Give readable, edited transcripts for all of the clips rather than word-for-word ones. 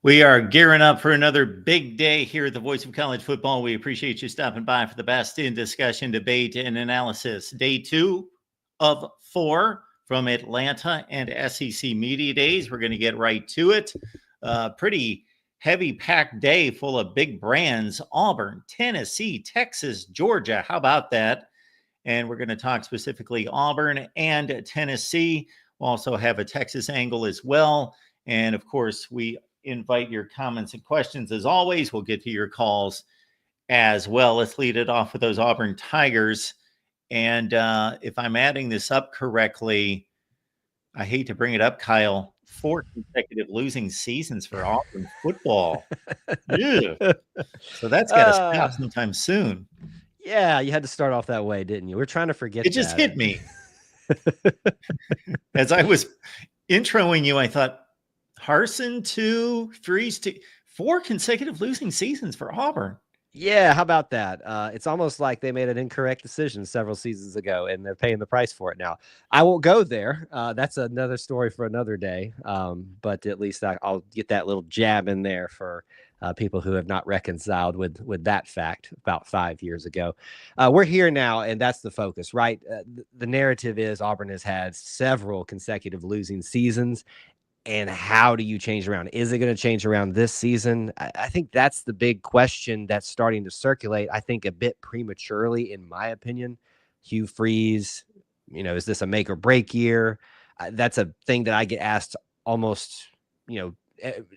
We are gearing up for another big day here at the Voice of College Football. We appreciate you stopping by for the best in discussion, debate, and analysis. Day 2 of 4 from Atlanta and SEC Media Days. We're going to get right to it. Pretty heavy packed day full of big brands: Auburn, Tennessee, Texas, Georgia. How about that? And we're going to talk specifically Auburn and Tennessee. We'll also have a Texas angle as well. And of course, we invite your comments and questions as always. We'll get to your calls as well. Let's lead it off with those Auburn Tigers. And if I'm adding this up correctly, I hate to bring it up, Kyle, 4 consecutive losing seasons for Auburn football. Yeah. So that's got to stop sometime soon. Yeah, you had to start off that way, didn't you? We're trying to forget it just hit me. As I was introing you, I thought, Harsin 2, Freeze 2, 4 consecutive losing seasons for Auburn. Yeah, how about that? It's almost like they made an incorrect decision several seasons ago, and they're paying the price for it now. I won't go there. That's another story for another day. But at least I'll get that little jab in there for people who have not reconciled with that fact about 5 years ago. We're here now, and that's the focus, right? The narrative is Auburn has had several consecutive losing seasons. And how do you change around? Is it going to change around this season? I think that's the big question that's starting to circulate, I think a bit prematurely, in my opinion. Hugh Freeze, is this a make or break year? That's a thing that I get asked almost,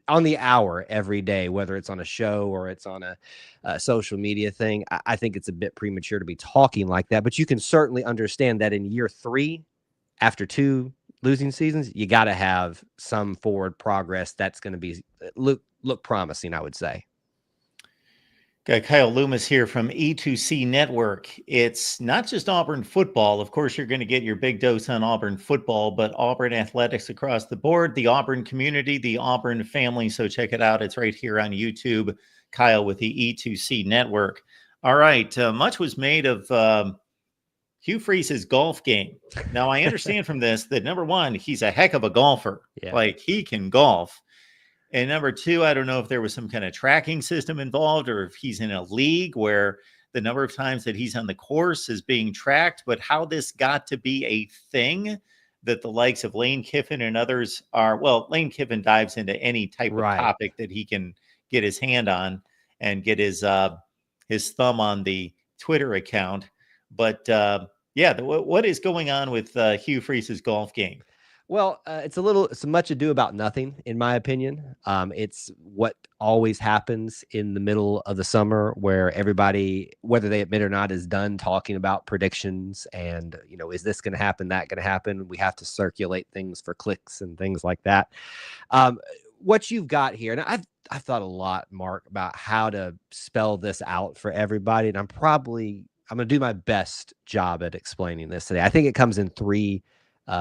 on the hour every day, whether it's on a show or it's on a social media thing. I think it's a bit premature to be talking like that, but you can certainly understand that in year 3, after 2 losing seasons, you got to have some forward progress that's going to be look promising, I would say. Got Kyle Loomis here from E2C Network. It's not just Auburn football. Of course, you're going to get your big dose on Auburn football, but Auburn athletics across the board, the Auburn community, the Auburn family. So check it out. It's right here on YouTube. Kyle with the E2C Network. All right. Much was made of Hugh Freeze's golf game. Now, I understand from this that, number one, he's a heck of a golfer. Yeah. Like, he can golf. And number 2, I don't know if there was some kind of tracking system involved or if he's in a league where the number of times that he's on the course is being tracked, but how this got to be a thing that the likes of Lane Kiffin and others are. Well, Lane Kiffin dives into any type of topic that he can get his hand on and get his thumb on the Twitter account. But what is going on with Hugh Freeze's golf game? Well, it's much ado about nothing, in my opinion. It's what always happens in the middle of the summer, where everybody, whether they admit or not, is done talking about predictions and, is this going to happen, that going to happen? We have to circulate things for clicks and things like that. What you've got here, and I've thought a lot, Mark, about how to spell this out for everybody, and I'm going to do my best job at explaining this today. I think it comes in 3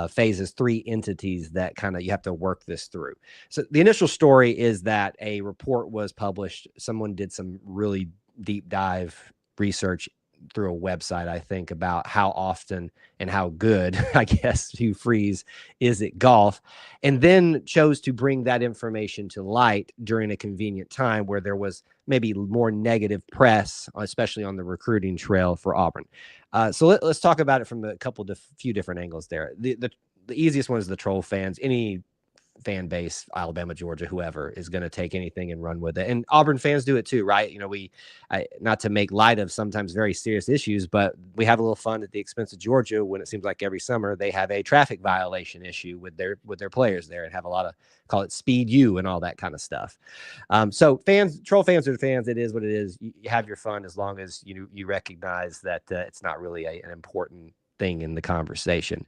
phases, 3 entities that kind of you have to work this through. So the initial story is that a report was published. Someone did some really deep dive research through a website, I think, about how often and how good, I guess, Hugh Freeze is at golf, and then chose to bring that information to light during a convenient time where there was maybe more negative press, especially on the recruiting trail for Auburn. So let's talk about it from a few different angles there. The easiest one is the troll fans. Any fan base, Alabama, Georgia, whoever, is going to take anything and run with it. And Auburn fans do it too, right? Not to make light of sometimes very serious issues, but we have a little fun at the expense of Georgia when it seems like every summer they have a traffic violation issue with their players there and have a lot of, call it speed you and all that kind of stuff. So troll fans are fans. It is what it is. You have your fun as long as you recognize that it's not really an important thing in the conversation.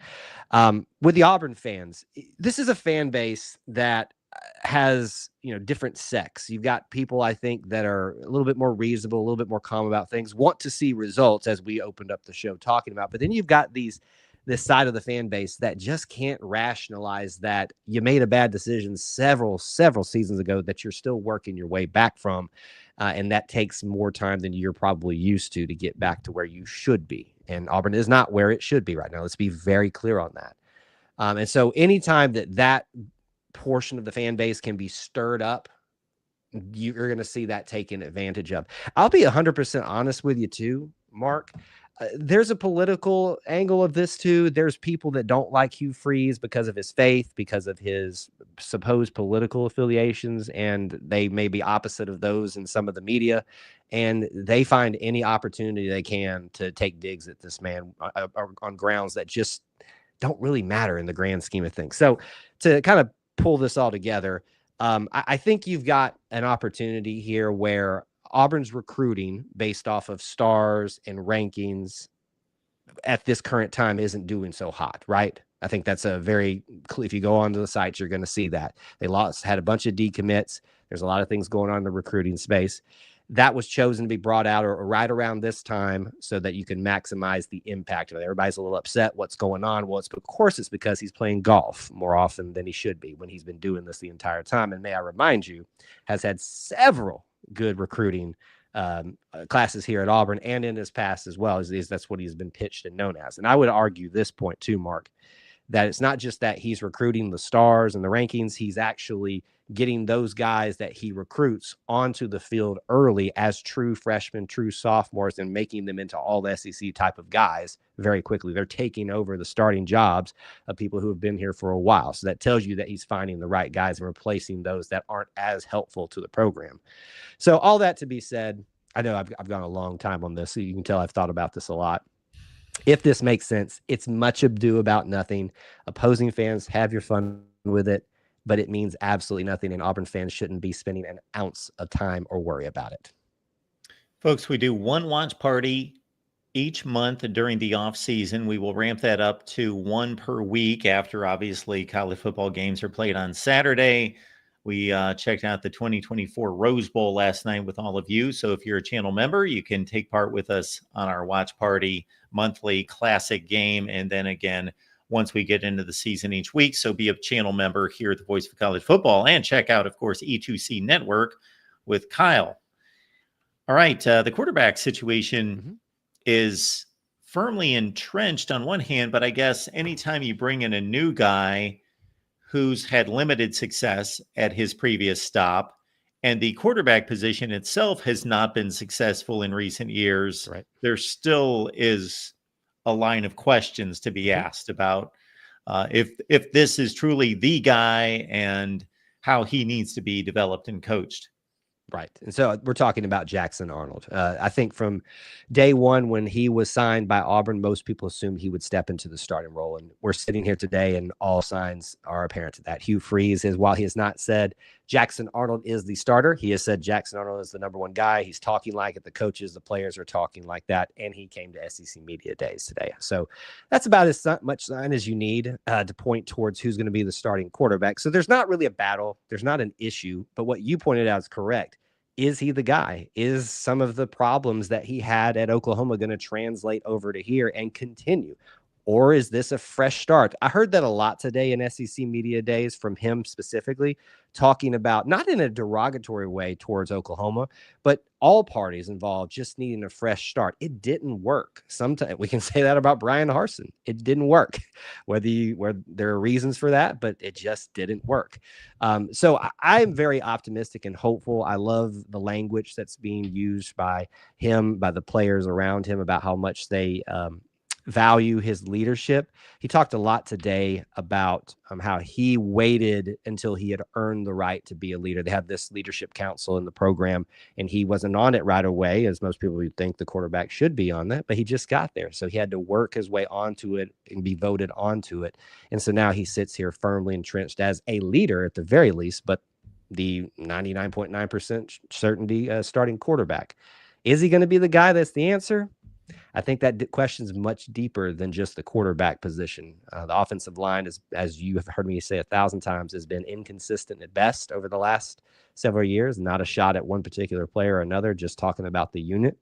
With the Auburn fans, this is a fan base that has different sects. You've got people, I think, that are a little bit more reasonable, a little bit more calm about things, want to see results, as we opened up the show talking about. But then you've got this side of the fan base that just can't rationalize that you made a bad decision several seasons ago that you're still working your way back from, and that takes more time than you're probably used to get back to where you should be. And Auburn is not where it should be right now. Let's be very clear on that. And so anytime that portion of the fan base can be stirred up you're going to see that taken advantage of. I'll be 100% honest with you too, Mark. There's a political angle of this too. There's people that don't like Hugh Freeze because of his faith, because of his supposed political affiliations, and they may be opposite of those in some of the media. And they find any opportunity they can to take digs at this man on grounds that just don't really matter in the grand scheme of things. So to kind of pull this all together, I think you've got an opportunity here where Auburn's recruiting based off of stars and rankings at this current time isn't doing so hot, right? I think that's a very, if you go onto the sites, you're going to see that. They had a bunch of decommits. There's a lot of things going on in the recruiting space. That was chosen to be brought out or right around this time so that you can maximize the impact of it. Everybody's a little upset. What's going on? Well, of course, it's because he's playing golf more often than he should be when he's been doing this the entire time. And may I remind you, has had several good recruiting classes here at Auburn and in his past as well. That's what he's been pitched and known as. And I would argue this point too, Mark, that it's not just that he's recruiting the stars and the rankings. He's actually getting those guys that he recruits onto the field early as true freshmen, true sophomores, and making them into all SEC type of guys very quickly. They're taking over the starting jobs of people who have been here for a while. So that tells you that he's finding the right guys and replacing those that aren't as helpful to the program. So all that to be said, I know I've gone a long time on this, so you can tell I've thought about this a lot. If this makes sense, it's much ado about nothing. Opposing fans, have your fun with it, but it means absolutely nothing, and Auburn fans shouldn't be spending an ounce of time or worry about it. Folks, we do one watch party each month during the off season. We will ramp that up to one per week after, obviously, college football games are played on Saturday. We checked out the 2024 Rose Bowl last night with all of you. So if you're a channel member, you can take part with us on our watch party monthly classic game. And then again, once we get into the season each week. So be a channel member here at the Voice of College Football and check out, of course, E2C Network with Kyle. All right. The quarterback situation is firmly entrenched on one hand, but I guess anytime you bring in a new guy who's had limited success at his previous stop, and the quarterback position itself has not been successful in recent years, right, there still is a line of questions to be asked about if this is truly the guy and how he needs to be developed and coached. Right. And so we're talking about Jackson Arnold. I think from day one, when he was signed by Auburn, most people assumed he would step into the starting role. And we're sitting here today, and all signs are apparent to that. Hugh Freeze while he has not said Jackson Arnold is the starter, he has said Jackson Arnold is the number one guy. He's talking like it. The coaches, the players are talking like that. And he came to SEC Media Days today. So that's about as much sign as you need to point towards who's going to be the starting quarterback. So there's not really a battle. There's not an issue. But what you pointed out is correct. Is he the guy? Is some of the problems that he had at Oklahoma going to translate over to here and continue? Or is this a fresh start? I heard that a lot today in SEC Media Days from him specifically, talking about, not in a derogatory way towards Oklahoma, but all parties involved just needing a fresh start. It didn't work. Sometimes we can say that about Brian Harsin. It didn't work. Where there are reasons for that, but it just didn't work. So I'm very optimistic and hopeful. I love the language that's being used by him, by the players around him, about how much they value his leadership. He talked a lot today about how he waited until he had earned the right to be a leader. They have this leadership council in the program, and he wasn't on it right away, as most people would think the quarterback should be on that, but he just got there. So he had to work his way onto it and be voted onto it. And so now he sits here firmly entrenched as a leader at the very least, but the 99.9% certainty starting quarterback. Is he going to be the guy that's the answer? I think that question is much deeper than just the quarterback position. The offensive line, as you have heard me say 1,000 times, has been inconsistent at best over the last several years. Not a shot at one particular player or another, just talking about the unit.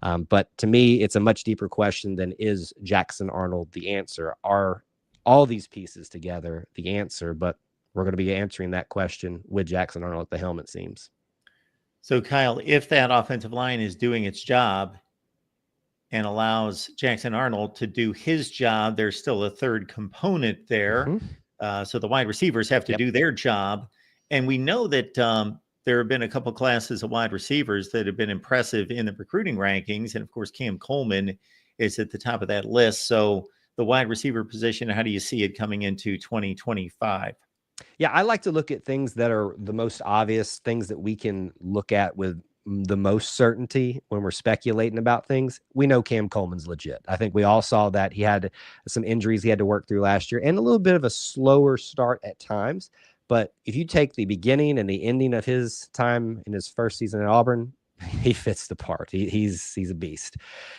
But to me, it's a much deeper question than is Jackson Arnold the answer? Are all these pieces together the answer? But we're going to be answering that question with Jackson Arnold at the helm, it seems. So, Kyle, if that offensive line is doing its job and allows Jackson Arnold to do his job, there's still a third component there. So the wide receivers have to do their job. And we know that there have been a couple classes of wide receivers that have been impressive in the recruiting rankings. And of course, Cam Coleman is at the top of that list. So the wide receiver position, how do you see it coming into 2025? Yeah, I like to look at things that are the most obvious, things that we can look at with the most certainty when we're speculating about things. We know Cam Coleman's legit. I think we all saw that he had some injuries he had to work through last year and a little bit of a slower start at times. But if you take the beginning and the ending of his time in his first season at Auburn, he fits the part. He's a beast.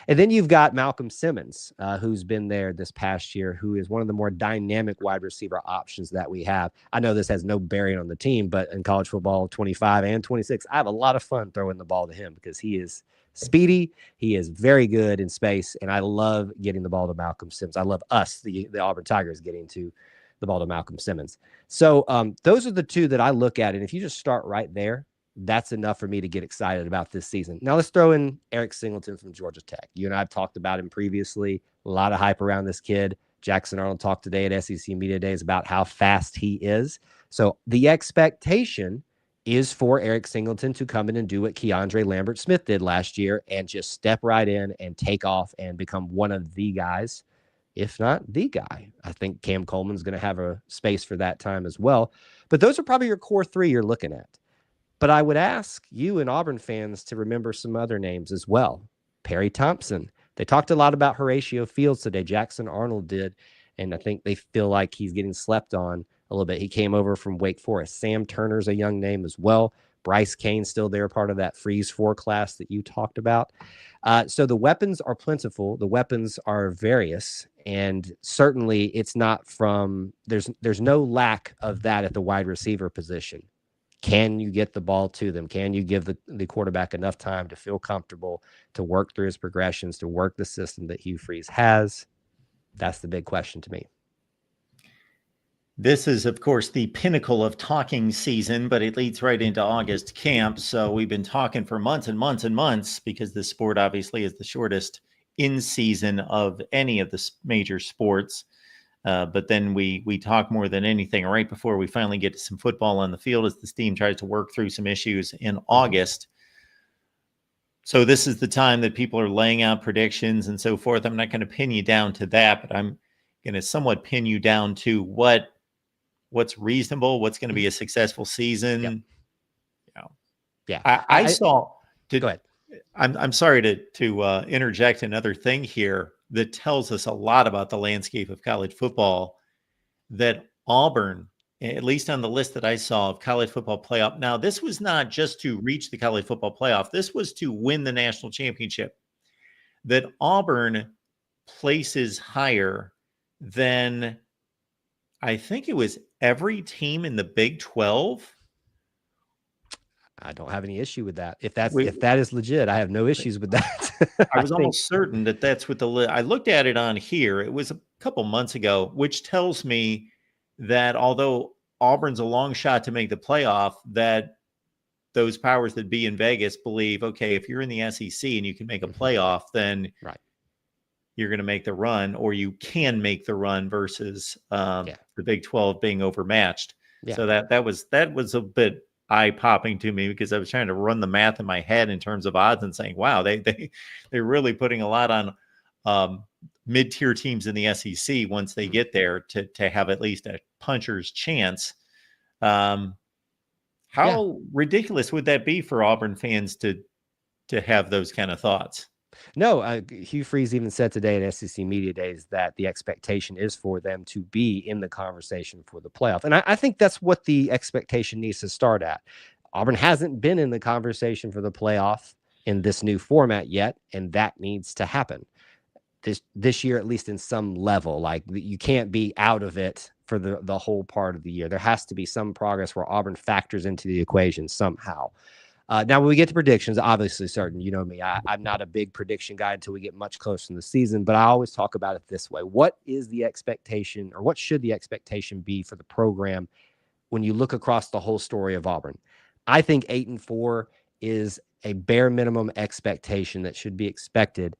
And then you've got Malcolm Simmons, who's been there this past year, who is one of the more dynamic wide receiver options that we have. I know this has no bearing on the team, but in college football 25 and 26, I have a lot of fun throwing the ball to him because he is speedy. He is very good in space, and I love getting the ball to Malcolm Simmons. I love us, the Auburn Tigers, getting to the ball to Malcolm Simmons. So those are the two that I look at. And if you just start right there, that's enough for me to get excited about this season. Now let's throw in Eric Singleton from Georgia Tech. You and I have talked about him previously. A lot of hype around this kid. Jackson Arnold talked today at SEC Media Days about how fast he is. So the expectation is for Eric Singleton to come in and do what Keandre Lambert-Smith did last year and just step right in and take off and become one of the guys, if not the guy. I think Cam Coleman's going to have a space for that time as well. But those are probably your core three you're looking at. But I would ask you and Auburn fans to remember some other names as well. Perry Thompson. They talked a lot about Horatio Fields today. Jackson Arnold did. And I think they feel like he's getting slept on a little bit. He came over from Wake Forest. Sam Turner's a young name as well. Bryce Kane's still there, part of that Freeze 4 class that you talked about. So the weapons are plentiful. The weapons are various. And certainly it's not from, there's no lack of that at the wide receiver position. Can you get the ball to them? Can you give the quarterback enough time to feel comfortable, to work through his progressions, to work the system that Hugh Freeze has? That's the big question to me. This is, of course, the pinnacle of talking season, but it leads right into August camp. So we've been talking for months and months and months because the sport obviously is the shortest in season of any of the major sports. But then we talk more than anything right before we finally get to some football on the field as the team tries to work through some issues in August. So this is the time that people are laying out predictions and so forth. I'm not going to pin you down to that, but I'm going to somewhat pin you down to what's reasonable, what's going to be a successful season. Yep. You know, yeah, I saw. Go ahead. I'm sorry to interject another thing here that tells us a lot about the landscape of college football, that Auburn, at least on the list that I saw of college football playoff. Now, this was not just to reach the college football playoff. This was to win the national championship. That Auburn places higher than, I think it was every team in the Big 12. I don't have any issue with that. If that is legit, I have no issues with that. I was almost certain that that's what I looked at it on here. It was a couple months ago, which tells me that although Auburn's a long shot to make the playoff, that those powers that be in Vegas believe, okay, if you're in the SEC and you can make a playoff, then right, you're going to make the run, or you can make the run versus the Big 12 being overmatched. Yeah. So that was a bit eye-popping to me because I was trying to run the math in my head in terms of odds and saying, wow, they're really putting a lot on mid-tier teams in the SEC once they get there to have at least a puncher's chance. How ridiculous would that be for Auburn fans to have those kind of thoughts? No, Hugh Freeze even said today at SEC Media Days that the expectation is for them to be in the conversation for the playoff. And I think that's what the expectation needs to start at. Auburn hasn't been in the conversation for the playoff in this new format yet, and that needs to happen this year, at least in some level. Like, you can't be out of it for the whole part of the year. There has to be some progress where Auburn factors into the equation somehow. Now, when we get to predictions, obviously, certain, you know me, I'm not a big prediction guy until we get much closer in the season, but I always talk about it this way. What is the expectation, or what should the expectation be for the program when you look across the whole story of Auburn? I think 8-4 is a bare minimum expectation that should be expected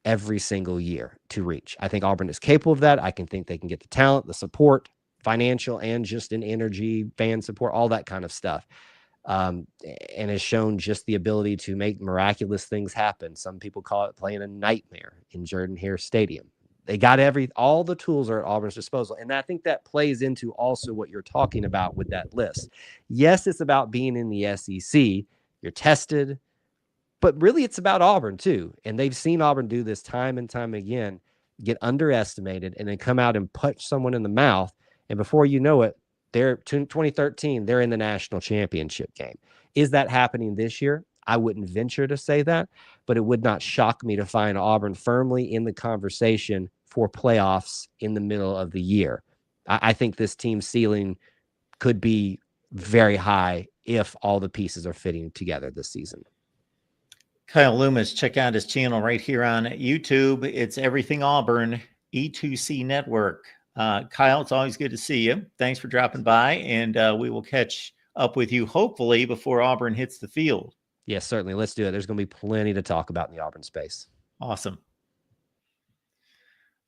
every single year to reach. I think Auburn is capable of that. I think they can get the talent, the support, financial, and just in energy, fan support, all that kind of stuff. um, and has shown just the ability to make miraculous things happen. Some people call it playing a nightmare in Jordan-Hare Stadium. They got all the tools are at Auburn's disposal. And I think that plays into also what you're talking about with that list. Yes, it's about being in the SEC. You're tested, but really it's about Auburn too. And they've seen Auburn do this time and time again, get underestimated and then come out and punch someone in the mouth. And before you know it, they're 2013, they're in the national championship game. Is that happening this year? I wouldn't venture to say that, but it would not shock me to find Auburn firmly in the conversation for playoffs in the middle of the year. I think this team's ceiling could be very high if all the pieces are fitting together this season. Kyle Loomis, check out his channel right here on YouTube. It's Everything Auburn, E2C Network. Kyle, it's always good to see you. Thanks for dropping by, and we will catch up with you hopefully before Auburn hits the field. Yes, certainly. Let's do it. There's going to be plenty to talk about in the Auburn space. Awesome.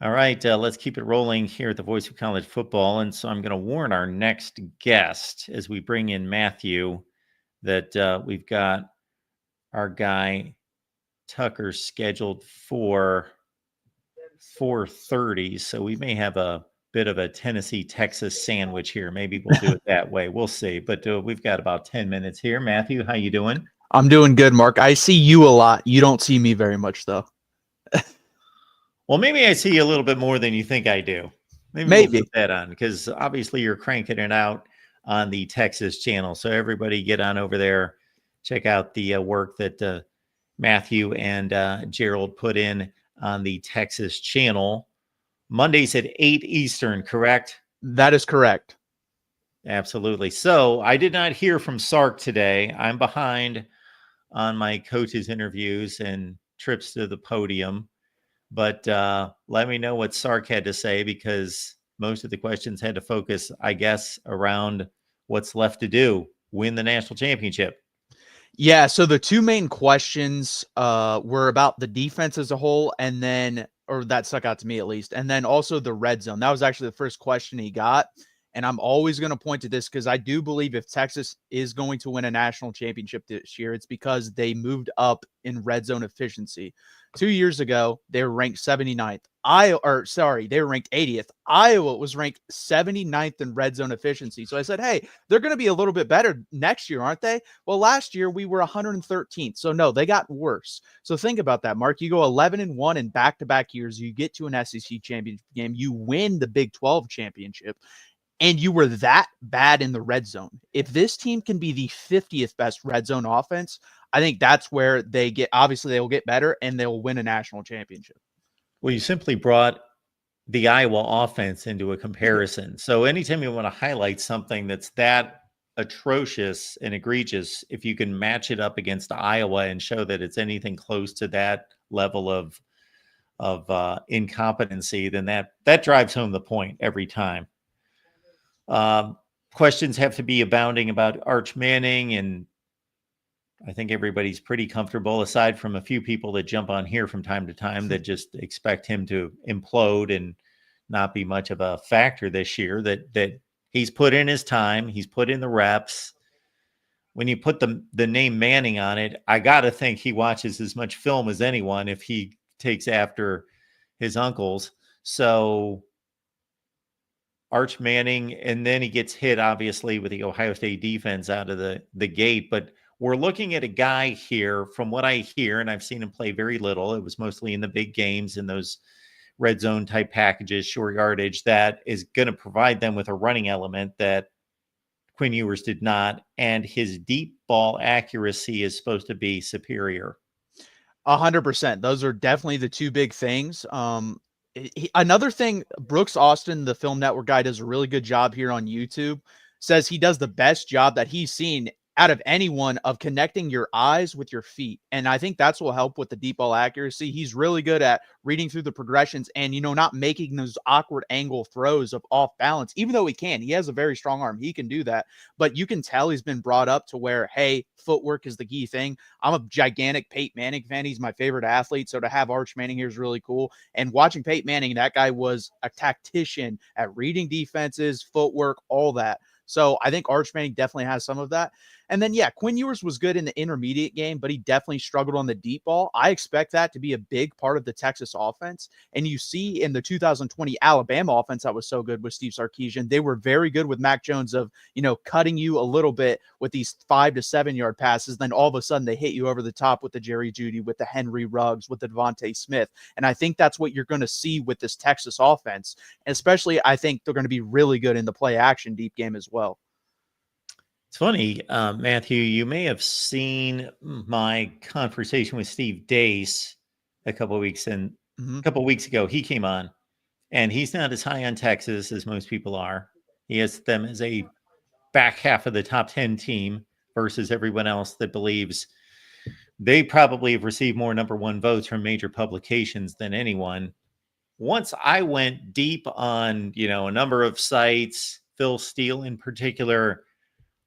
All right, let's keep it rolling here at the Voice of College Football. And so I'm going to warn our next guest as we bring in Matthew that we've got our guy Tucker scheduled for 4:30. So we may have a bit of a Tennessee-Texas sandwich here. Maybe we'll do it that way. We'll see. But we've got about 10 minutes here. Matthew, how you doing? I'm doing good, Mark. I see you a lot. You don't see me very much, though. Well, maybe I see you a little bit more than you think I do. Maybe. We'll put that on, because obviously you're cranking it out on the Texas channel. So everybody get on over there. Check out the work that Matthew and Gerald put in on the Texas channel. Mondays at 8 Eastern, correct? That is correct. Absolutely. So I did not hear from Sark today. I'm behind on my coaches' interviews and trips to the podium. But let me know what Sark had to say, because most of the questions had to focus, I guess, around what's left to do, win the national championship. Yeah, so the two main questions were about the defense as a whole, and then, or that stuck out to me at least, and then also the red zone. That was actually the first question he got. And I'm always going to point to this because I do believe if Texas is going to win a national championship this year, it's because they moved up in red zone efficiency. 2 years ago, they were ranked 79th. They were ranked 80th. Iowa was ranked 79th in red zone efficiency. So I said, hey, they're going to be a little bit better next year, aren't they? Well, last year we were 113th. So no, they got worse. So think about that, Mark. You go 11-1 in back-to-back years. You get to an SEC championship game. You win the Big 12 championship. And you were that bad in the red zone. If this team can be the 50th best red zone offense, I think that's where they will get better and they'll win a national championship. Well, you simply brought the Iowa offense into a comparison. So anytime you want to highlight something that's that atrocious and egregious, if you can match it up against Iowa and show that it's anything close to that level of incompetency, then that drives home the point every time. Questions have to be abounding about Arch Manning, and I think everybody's pretty comfortable, aside from a few people that jump on here from time to time that just expect him to implode and not be much of a factor this year, that he's put in his time, he's put in the reps. When you put the name Manning on it, I got to think he watches as much film as anyone if he takes after his uncles. So Arch Manning, and then he gets hit, obviously, with the Ohio State defense out of the gate. But we're looking at a guy here, from what I hear, and I've seen him play very little. It was mostly in the big games, in those red zone type packages, short yardage, that is going to provide them with a running element that Quinn Ewers did not. And his deep ball accuracy is supposed to be superior. 100%. Those are definitely the two big things. Another thing, Brooks Austin, the Film Network guy, does a really good job here on YouTube. Says he does the best job that he's seen out of anyone of connecting your eyes with your feet. And I think that's what will help with the deep ball accuracy. He's really good at reading through the progressions and, not making those awkward angle throws of off balance, even though he can. He has a very strong arm. He can do that. But you can tell he's been brought up to where, hey, footwork is the key thing. I'm a gigantic Peyton Manning fan. He's my favorite athlete. So to have Arch Manning here is really cool. And watching Peyton Manning, that guy was a tactician at reading defenses, footwork, all that. So I think Arch Manning definitely has some of that. And then, yeah, Quinn Ewers was good in the intermediate game, but he definitely struggled on the deep ball. I expect that to be a big part of the Texas offense. And you see in the 2020 Alabama offense that was so good with Steve Sarkisian, they were very good with Mac Jones of, cutting you a little bit with these 5 to 7 yard passes. Then all of a sudden they hit you over the top with the Jerry Jeudy, with the Henry Ruggs, with the Devontae Smith. And I think that's what you're going to see with this Texas offense. And especially, I think they're going to be really good in the play action deep game as well. It's funny, Matthew, you may have seen my conversation with Steve Dace a couple of weeks ago. He came on, and he's not as high on Texas as most people are. He has them as a back half of the top 10 team versus everyone else that believes they probably have received more number one votes from major publications than anyone. Once I went deep on, a number of sites, Phil Steele in particular,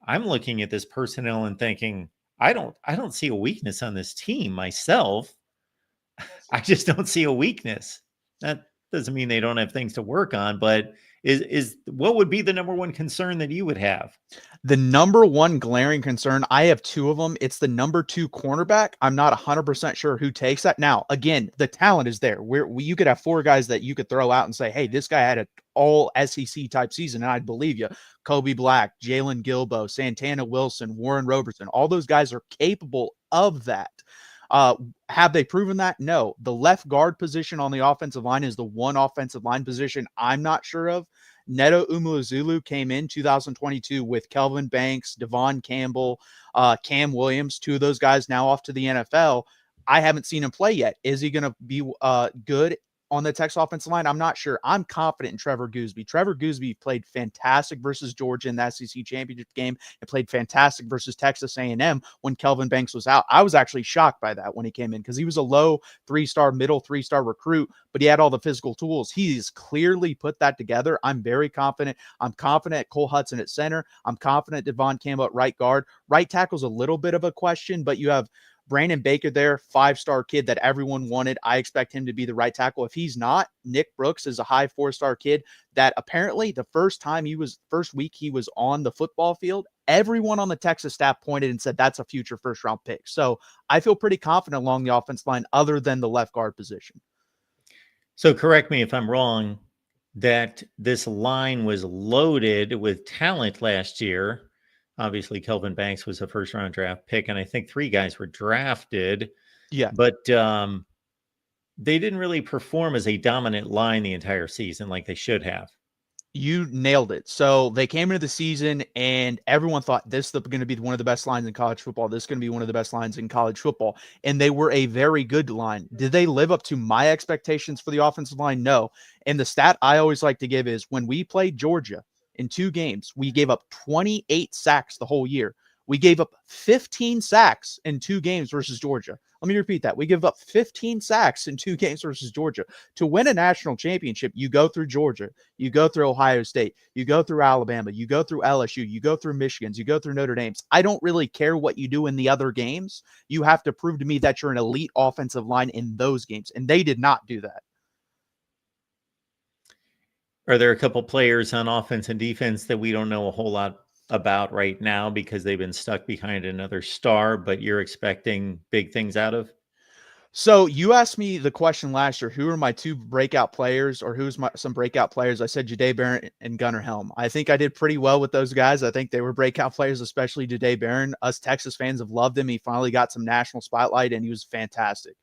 I'm looking at this personnel and thinking, I don't see a weakness on this team myself. I just don't see a weakness. That doesn't mean they don't have things to work on, but is what would be the number one concern that you would have? The number one glaring concern, I have 2 of them. It's the number 2 cornerback. I'm not 100% sure who takes that. Now, again, the talent is there. You could have 4 guys that you could throw out and say, hey, this guy had an all SEC type season, and I'd believe you. Kobe Black, Jalen Gilbo, Santana Wilson, Warren Robertson, all those guys are capable of that. Have they proven that? No. The left guard position on the offensive line is the one offensive line position I'm not sure of. Neto Umulazulu came in 2022 with Kelvin Banks, Devon Campbell, Cam Williams, 2 of those guys now off to the NFL. I haven't seen him play yet. Is he going to be good on the Texas offensive line? I'm not sure. I'm confident in Trevor Gooseby. Trevor Gooseby played fantastic versus Georgia in the SEC championship game and played fantastic versus Texas A&M when Kelvin Banks was out. I was actually shocked by that when he came in because he was a low 3-star, middle 3-star recruit, but he had all the physical tools. He's clearly put that together. I'm very confident. I'm confident at Cole Hudson at center. I'm confident Devon Campbell at right guard. Right tackle's a little bit of a question, but you have Brandon Baker there, 5-star kid that everyone wanted. I expect him to be the right tackle. If he's not, Nick Brooks is a high 4-star kid that apparently the first week he was on the football field, everyone on the Texas staff pointed and said that's a future first-round pick. So I feel pretty confident along the offensive line other than the left guard position. So correct me if I'm wrong, that this line was loaded with talent last year. Obviously, Kelvin Banks was a first-round draft pick, and I think 3 guys were drafted. Yeah. But they didn't really perform as a dominant line the entire season like they should have. You nailed it. So they came into the season and everyone thought this is going to be one of the best lines in college football. This is going to be one of the best lines in college football. And they were a very good line. Did they live up to my expectations for the offensive line? No. And the stat I always like to give is when we played Georgia in 2 games, we gave up 28 sacks the whole year. We gave up 15 sacks in 2 games versus Georgia. Let me repeat that. We give up 15 sacks in 2 games versus Georgia. To win a national championship, you go through Georgia, you go through Ohio State, you go through Alabama, you go through LSU, you go through Michigan's, you go through Notre Dame's. I don't really care what you do in the other games. You have to prove to me that you're an elite offensive line in those games, and they did not do that. Are there a couple players on offense and defense that we don't know a whole lot about right now because they've been stuck behind another star, but you're expecting big things out of? So you asked me the question last year, who are my 2 breakout players or some breakout players? I said Jahdae Barron and Gunnar Helm. I think I did pretty well with those guys. I think they were breakout players, especially Jahdae Barron. Us Texas fans have loved him. He finally got some national spotlight and he was fantastic.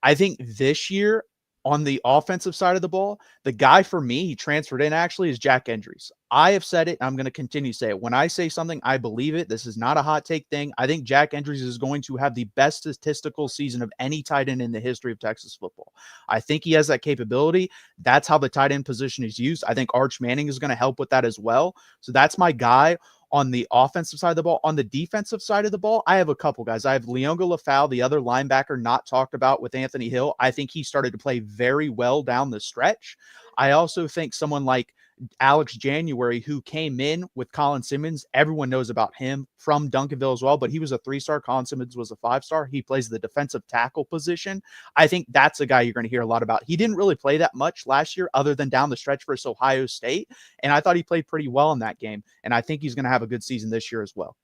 I think this year on the offensive side of the ball, the guy for me, he transferred in actually, is Jack Endries. I have said it. I'm going to continue to say it. When I say something, I believe it. This is not a hot take thing. I think Jack Endries is going to have the best statistical season of any tight end in the history of Texas football. I think he has that capability. That's how the tight end position is used. I think Arch Manning is going to help with that as well. So that's my guy on the offensive side of the ball. On the defensive side of the ball, I have a couple guys. I have Leonga Lafau, the other linebacker not talked about with Anthony Hill. I think he started to play very well down the stretch. I also think someone like Alex January, who came in with Colin Simmons. Everyone knows about him from Duncanville as well, but he was a 3-star. Colin Simmons was a 5-star. He plays the defensive tackle position. I think that's a guy you're going to hear a lot about. He didn't really play that much last year other than down the stretch versus Ohio State, and I thought he played pretty well in that game, and I think he's going to have a good season this year as well.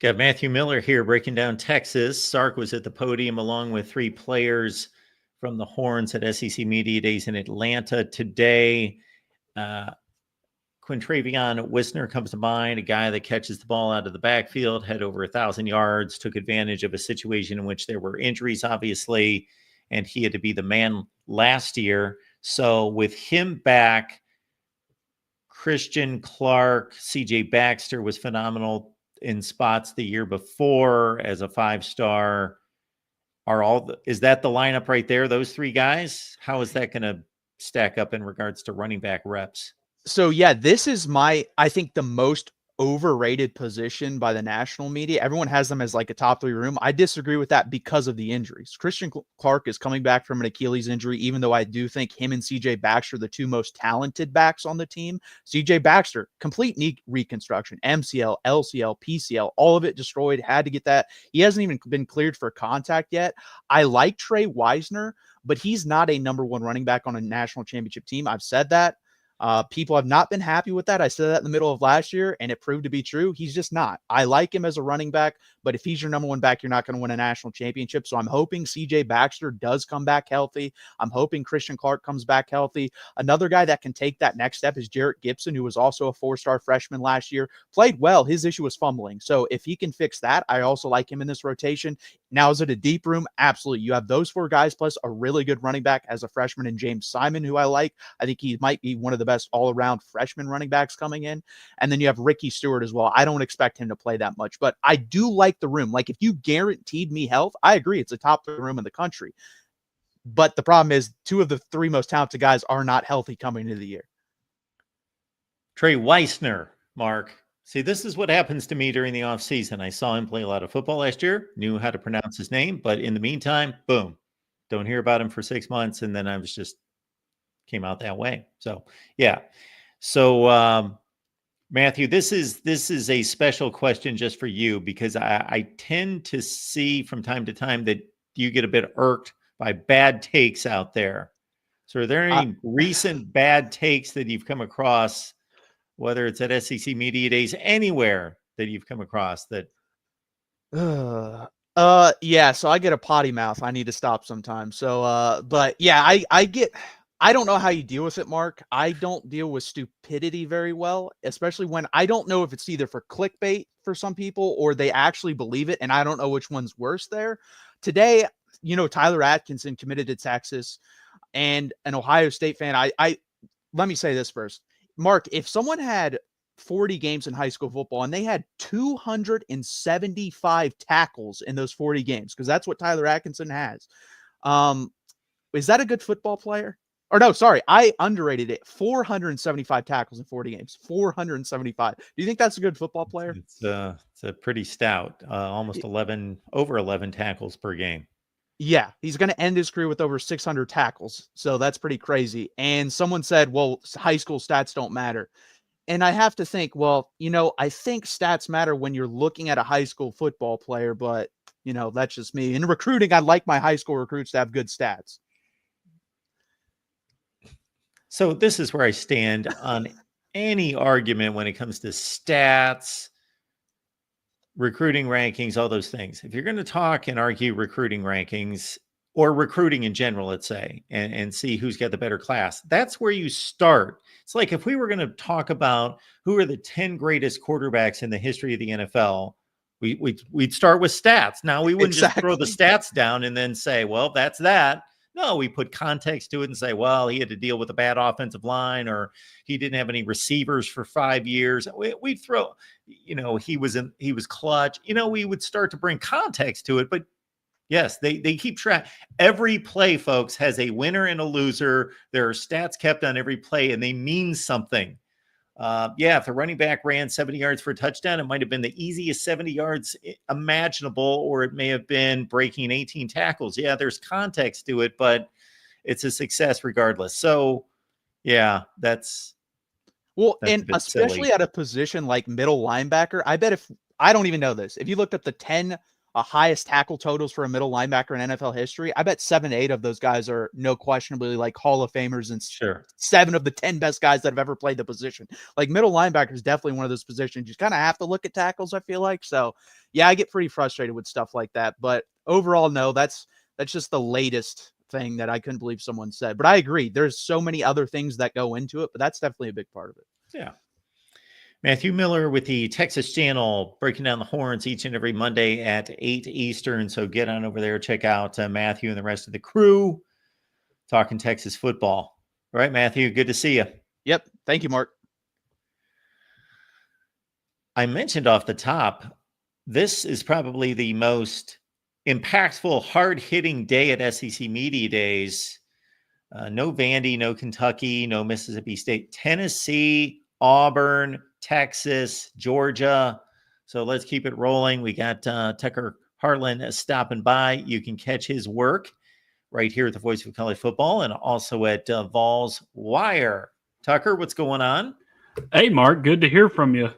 Got Matthew Miller here breaking down Texas. Sark was at the podium along with 3 players from the Horns at SEC Media Days in Atlanta today. Quintravion Wisner comes to mind, a guy that catches the ball out of the backfield, had over 1,000 yards, took advantage of a situation in which there were injuries, obviously, and he had to be the man last year. So with him back, Christian Clark, CJ Baxter was phenomenal in spots the year before as a 5-star. Is that the lineup right there, those 3 guys? How is that going to stack up in regards to running back reps? So yeah, this is I think the most overrated position by the national media. Everyone has them as like a top 3 room. I disagree with that because of the injuries. Christian Clark is coming back from an Achilles injury, even though I do think him and CJ Baxter are the 2 most talented backs on the team. CJ Baxter, complete knee reconstruction, MCL, LCL, PCL, all of it destroyed, had to get that. He hasn't even been cleared for contact yet. I like Trey Wisner, but he's not a number 1 running back on a national championship team. I've said that. People have not been happy with that. I said that in the middle of last year, and it proved to be true. He's just not. I like him as a running back, but if he's your number 1 back, you're not going to win a national championship. So I'm hoping CJ Baxter does come back healthy. I'm hoping Christian Clark comes back healthy. Another guy that can take that next step is Jarrett Gibson, who was also a 4-star freshman last year. Played well. His issue was fumbling. So if he can fix that, I also like him in this rotation. Now, is it a deep room? Absolutely. You have those 4 guys plus a really good running back as a freshman in James Simon, who I like. I think he might be one of the best all-around freshman running backs coming in. And then you have Ricky Stewart as well. I don't expect him to play that much, but I do like the room. Like, if you guaranteed me health, I agree it's a top 3 room in the country. But the problem is 2 of the 3 most talented guys are not healthy coming into the year. Trey Wisner, Mark. See, this is what happens to me during the offseason. I saw him play a lot of football last year, knew how to pronounce his name, but in the meantime, boom, don't hear about him for 6 months, and then I was just came out that way. So, yeah. So, Matthew, this is a special question just for you, because I tend to see from time to time that you get a bit irked by bad takes out there. So are there any recent bad takes that you've come across, whether it's at SEC Media Days, anywhere that you've come across that? Yeah, so I get a potty mouth. I need to stop sometimes. So, but yeah, I don't know how you deal with it, Mark. I don't deal with stupidity very well, especially when I don't know if it's either for clickbait for some people or they actually believe it, and I don't know which one's worse there. Today, Tyler Atkinson committed to Texas, and an Ohio State fan. I let me say this first. Mark, if someone had 40 games in high school football and they had 275 tackles in those 40 games, because that's what Tyler Atkinson has, is that a good football player? Or no, sorry, I underrated it. 475 tackles in 40 games. 475. Do you think that's a good football player? It's a pretty stout, almost over 11 tackles per game. Yeah, he's going to end his career with over 600 tackles. So that's pretty crazy. And someone said, well, high school stats don't matter. And I have to think, well, I think stats matter when you're looking at a high school football player, but, that's just me. In recruiting, I like my high school recruits to have good stats. So this is where I stand on any argument when it comes to stats, recruiting rankings, all those things. If you're going to talk and argue recruiting rankings or recruiting in general, let's say, and see who's got the better class, that's where you start. It's like if we were going to talk about who are the 10 greatest quarterbacks in the history of the NFL, we'd start with stats. Now, we wouldn't just throw the stats down and then say, well, that's that. No, we put context to it and say, well, he had to deal with a bad offensive line, or he didn't have any receivers for 5 years. We'd throw, he was clutch. We would start to bring context to it. But yes, they keep track. Every play, folks, has a winner and a loser. There are stats kept on every play, and they mean something. If the running back ran 70 yards for a touchdown, it might have been the easiest 70 yards imaginable, or it may have been breaking 18 tackles. Yeah, there's context to it, but it's a success regardless. So, yeah, that's Well, That's and a bit especially silly. at a position like middle linebacker, I bet if I don't even know this, if you looked up the 10 highest tackle totals for a middle linebacker in NFL history, I bet 7, 8 of those guys are no questionably like Hall of Famers and Sure. 7 of the 10 best guys that have ever played the position. Like middle linebacker is definitely one of those positions you kind of have to look at tackles, I feel like. So, yeah, I get pretty frustrated with stuff like that. But overall, no, that's just the latest thing that I couldn't believe someone said. But I agree. There's so many other things that go into it, but that's definitely a big part of it. Yeah. Matthew Miller with the Texas Channel, breaking down the horns each and every Monday at 8 Eastern. So get on over there, check out Matthew and the rest of the crew talking Texas football. All right, Matthew, good to see you. Yep. Thank you, Mark. I mentioned off the top, this is probably the most impactful, hard-hitting day at SEC Media Days. No Vandy, no Kentucky, no Mississippi State, Tennessee, Auburn, Texas, Georgia. So let's keep it rolling. We got Tucker Harlan stopping by. You can catch his work right here at the Voice of College Football and also at Vols Wire. Tucker, what's going on? Hey, Mark, good to hear from you.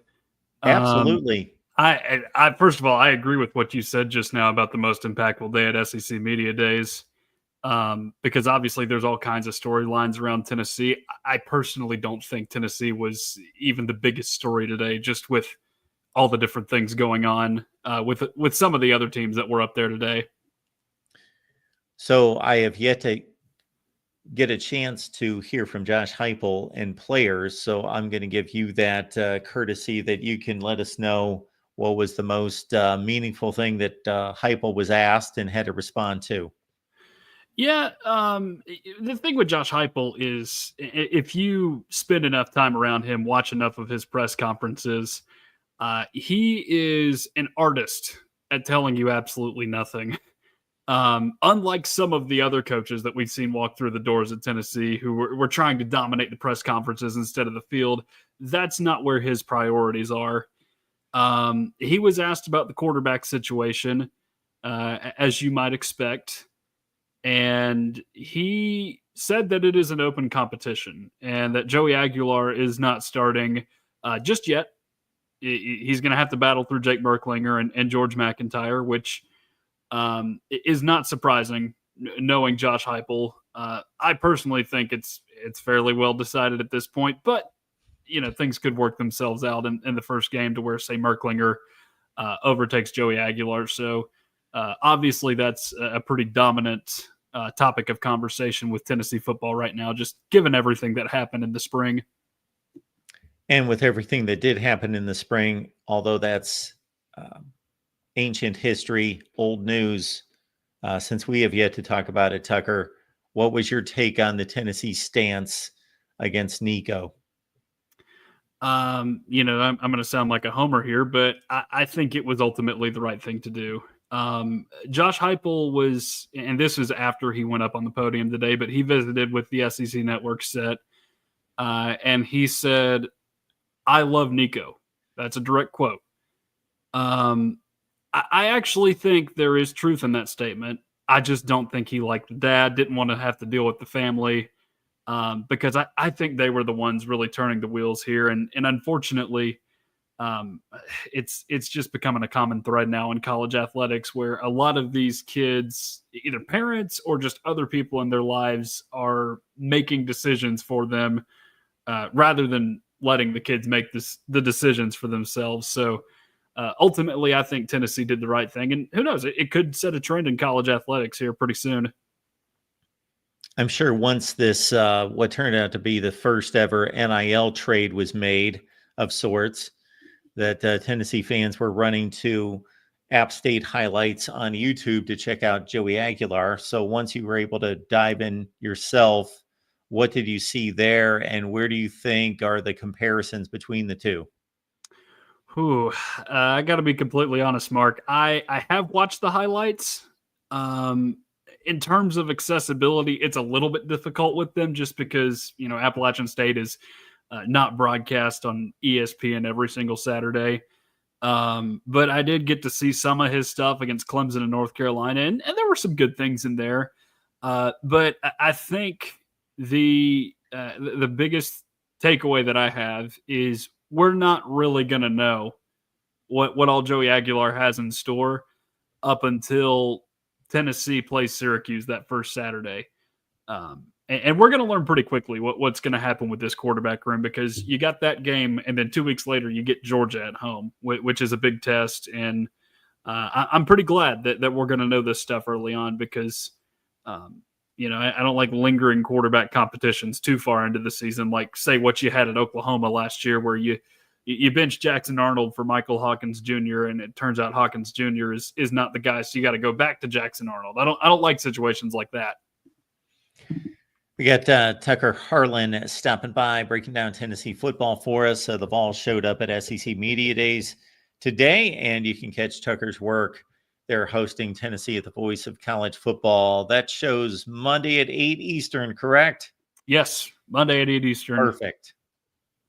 Absolutely. I first of all, I agree with what you said just now about the most impactful day at SEC Media Days, because obviously there's all kinds of storylines around Tennessee. I personally don't think Tennessee was even the biggest story today, just with all the different things going on with some of the other teams that were up there today. So I have yet to get a chance to hear from Josh Heupel and players. So I'm going to give you that courtesy that you can let us know what was the most meaningful thing that Heupel was asked and had to respond to. Yeah, the thing with Josh Heupel is if you spend enough time around him, watch enough of his press conferences, he is an artist at telling you absolutely nothing. Unlike some of the other coaches that we've seen walk through the doors at Tennessee who were trying to dominate the press conferences instead of the field, that's not where his priorities are. He was asked about the quarterback situation, as you might expect, and he said that it is an open competition and that Joey Aguilar is not starting just yet. He's going to have to battle through Jake Merklinger and George McIntyre, which is not surprising, knowing Josh Heupel. I personally think it's fairly well decided at this point, but things could work themselves out in the first game to where, say, Merklinger overtakes Joey Aguilar. So obviously that's a pretty dominant topic of conversation with Tennessee football right now, just given everything that happened in the spring. And with everything that did happen in the spring, although that's ancient history, old news, since we have yet to talk about it, Tucker, what was your take on the Tennessee stance against Nico? I'm going to sound like a homer here, but I think it was ultimately the right thing to do. Josh Heupel was, and this was after he went up on the podium today, but he visited with the SEC Network set, and he said, "I love Nico." That's a direct quote. I actually think there is truth in that statement. I just don't think he liked the dad, didn't want to have to deal with the family, because I think they were the ones really turning the wheels here. And unfortunately, it's just becoming a common thread now in college athletics where a lot of these kids, either parents or just other people in their lives, are making decisions for them rather than letting the kids make the decisions for themselves. So ultimately, I think Tennessee did the right thing. And who knows, it could set a trend in college athletics here pretty soon. I'm sure once this, what turned out to be the first ever NIL trade was made of sorts, that Tennessee fans were running to App State highlights on YouTube to check out Joey Aguilar. So once you were able to dive in yourself, what did you see there, and where do you think are the comparisons between the two? I got to be completely honest, Mark. I have watched the highlights. In terms of accessibility, it's a little bit difficult with them just because, Appalachian State is not broadcast on ESPN every single Saturday. But I did get to see some of his stuff against Clemson and North Carolina, and there were some good things in there. But I think the biggest takeaway that I have is we're not really going to know what all Joey Aguilar has in store up until Tennessee plays Syracuse that first Saturday. And we're going to learn pretty quickly what's going to happen with this quarterback room, because you got that game, and then 2 weeks later you get Georgia at home, which is a big test. And I'm pretty glad that we're going to know this stuff early on, because I don't like lingering quarterback competitions too far into the season, like say what you had at Oklahoma last year, where you bench Jackson Arnold for Michael Hawkins Jr. and it turns out Hawkins Jr. is not the guy, so you got to go back to Jackson Arnold. I don't like situations like that. We got Tucker Harlan stopping by, breaking down Tennessee football for us. The Vols showed up at SEC Media Days today, and you can catch Tucker's work. They're hosting Tennessee at the Voice of College Football. That show's Monday at 8 Eastern, correct? Yes, Monday at 8 Eastern. Perfect.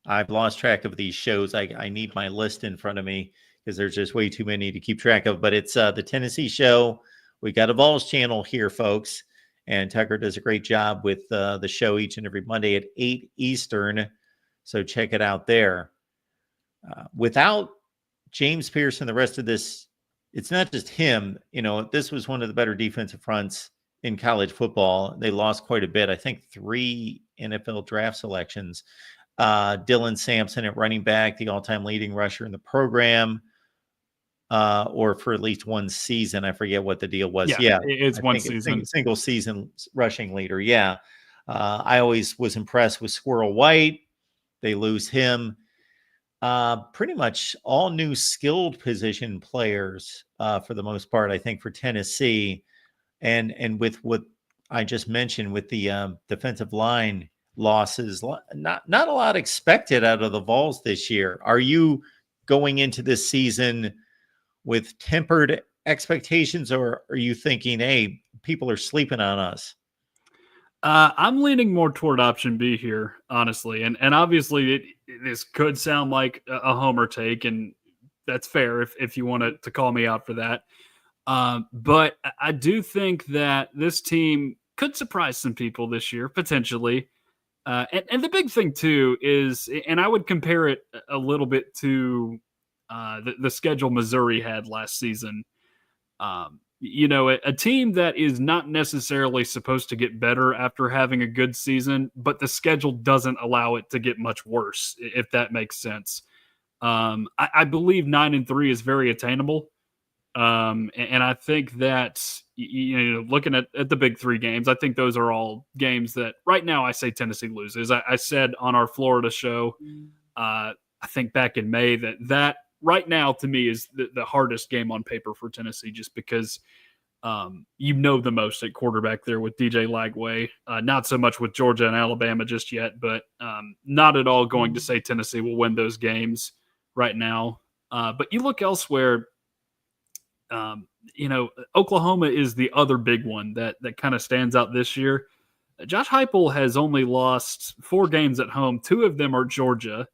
I've lost track of these shows. I need my list in front of me because there's just way too many to keep track of. But it's the Tennessee show. We got a Vols channel here, folks. And Tucker does a great job with the show each and every Monday at 8 Eastern. So check it out there. Without James Pierce and the rest of this, it's not just him. This was one of the better defensive fronts in college football. They lost quite a bit. I think 3 NFL draft selections. Dylan Sampson at running back, the all-time leading rusher in the program. Or for at least one season. I forget what the deal was. Yeah, it's one season. Single season rushing leader. Yeah. I always was impressed with Squirrel White. They lose him. Pretty much all new skilled position players for the most part, I think, for Tennessee. And with what I just mentioned with the defensive line losses, not a lot expected out of the Vols this year. Are you going into this season with tempered expectations, or are you thinking, hey, people are sleeping on us? I'm leaning more toward option B here, honestly. And obviously this could sound like a homer take, and that's fair if you want to call me out for that. But I do think that this team could surprise some people this year, potentially. And the big thing too is, and I would compare it a little bit to the schedule Missouri had last season. A team that is not necessarily supposed to get better after having a good season, but the schedule doesn't allow it to get much worse, if that makes sense. I believe 9-3 is very attainable. And I think that, looking at the big 3 games, I think those are all games that right now I say Tennessee loses. I said on our Florida show, I think back in May, that right now to me is the hardest game on paper for Tennessee, just because the most at quarterback there with DJ Lagway. Not so much with Georgia and Alabama just yet, but not at all going to say Tennessee will win those games right now. But you look elsewhere, Oklahoma is the other big one that kind of stands out this year. Josh Heupel has only lost 4 games at home. 2 of them are Georgia.